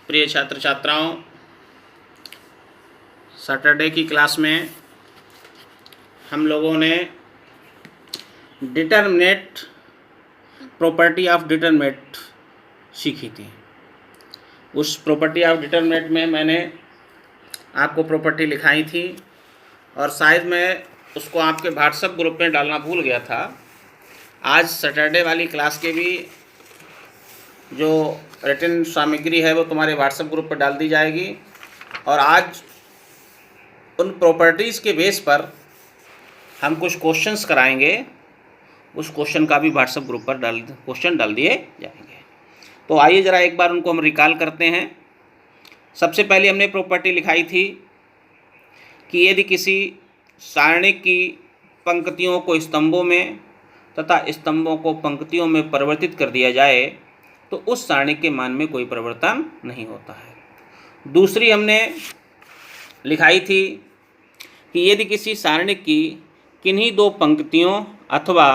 प्रिय छात्र छात्राओं, सैटरडे की क्लास में हम लोगों ने डिटरमिनेट प्रॉपर्टी ऑफ डिटरमिनेट सीखी थी। उस प्रॉपर्टी ऑफ डिटरमिनेट में मैंने आपको प्रॉपर्टी लिखाई थी और शायद मैं उसको आपके व्हाट्सएप ग्रुप में डालना भूल गया था। आज सैटरडे वाली क्लास के भी जो रिटन सामग्री है वो तुम्हारे व्हाट्सएप ग्रुप पर डाल दी जाएगी और आज उन प्रॉपर्टीज़ के बेस पर हम कुछ क्वेश्चंस कराएंगे। उस क्वेश्चन का भी व्हाट्सएप ग्रुप पर क्वेश्चन डाल दिए जाएंगे। तो आइए ज़रा एक बार उनको हम रिकॉल करते हैं। सबसे पहले हमने प्रॉपर्टी लिखाई थी कि यदि किसी सारणी की पंक्तियों को स्तंभों में तथा स्तंभों को पंक्तियों में परिवर्तित कर दिया जाए तो उस सारणी के मान में कोई परिवर्तन नहीं होता है। दूसरी हमने लिखाई थी कि यदि किसी सारणी की किन्हीं दो पंक्तियों अथवा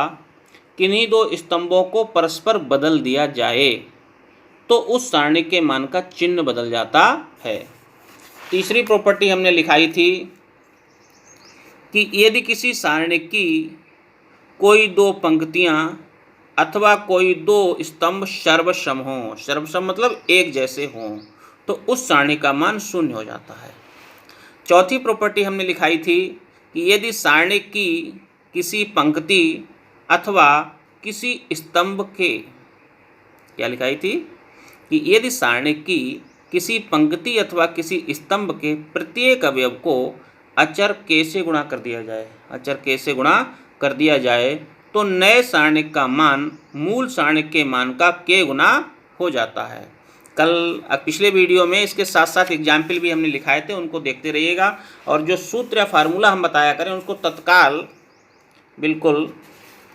किन्हीं दो स्तंभों को परस्पर बदल दिया जाए तो उस सारणी के मान का चिन्ह बदल जाता है। तीसरी प्रॉपर्टी हमने लिखाई थी कि यदि किसी सारणी की कोई दो पंक्तियां अथवा कोई दो स्तंभ सर्वसम हों, सर्वसम मतलब एक जैसे हों, तो उस सारणी का मान शून्य हो जाता है। चौथी प्रॉपर्टी हमने लिखाई थी कि यदि सारणी की किसी पंक्ति अथवा किसी स्तंभ के क्या लिखाई थी कि यदि सारणी की किसी पंक्ति अथवा किसी स्तंभ के प्रत्येक अवयव को अचर k से गुणा कर दिया जाए, अचर k से गुणा कर दिया जाए तो नए सारणी का मान मूल सारणी के मान का k गुना हो जाता है। कल पिछले वीडियो में इसके साथ साथ एग्जाम्पल भी हमने लिखाए थे, उनको देखते रहिएगा और जो सूत्र या फार्मूला हम बताया करें उनको तत्काल बिल्कुल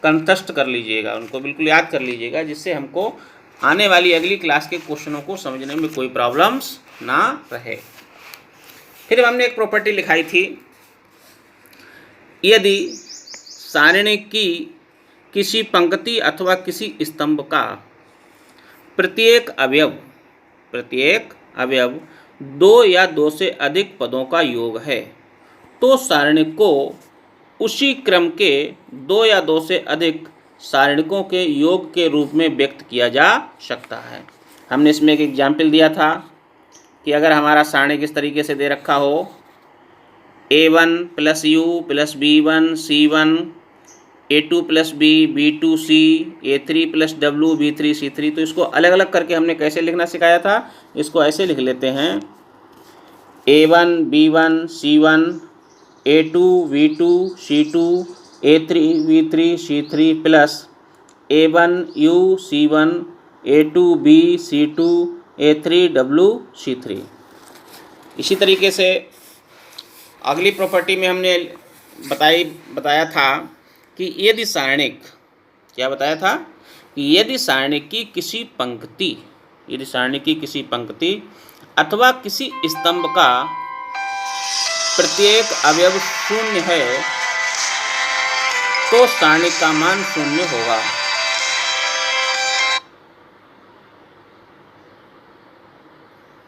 कंठस्थ कर लीजिएगा, उनको बिल्कुल याद कर लीजिएगा, जिससे हमको आने वाली अगली क्लास के क्वेश्चनों को समझने में कोई प्रॉब्लम्स ना रहे। फिर हमने एक प्रॉपर्टी लिखाई थी, यदि सारणी की किसी पंक्ति अथवा किसी स्तंभ का प्रत्येक अवयव दो या दो से अधिक पदों का योग है तो सारणी को उसी क्रम के दो या दो से अधिक सारणिकों के योग के रूप में व्यक्त किया जा सकता है। हमने इसमें एक एग्जाम्पल दिया था कि अगर हमारा सारणी किस तरीके से दे रखा हो A1 + U + B1 C1 A2 + B B2 C A3 + W B3 C3, तो इसको अलग अलग करके हमने कैसे लिखना सिखाया था। इसको ऐसे लिख लेते हैं A1 B1 C1 A2 V2 C2 A3 V3 C3 plus A1 U C1 A2 B C2 A3 W C3। इसी तरीके से अगली प्रॉपर्टी में हमने बताया था कि यदि सारणिक क्या बताया था कि यदि सारणी की किसी पंक्ति अथवा किसी स्तंभ का प्रत्येक अवयव शून्य है तो सारणी का मान शून्य होगा।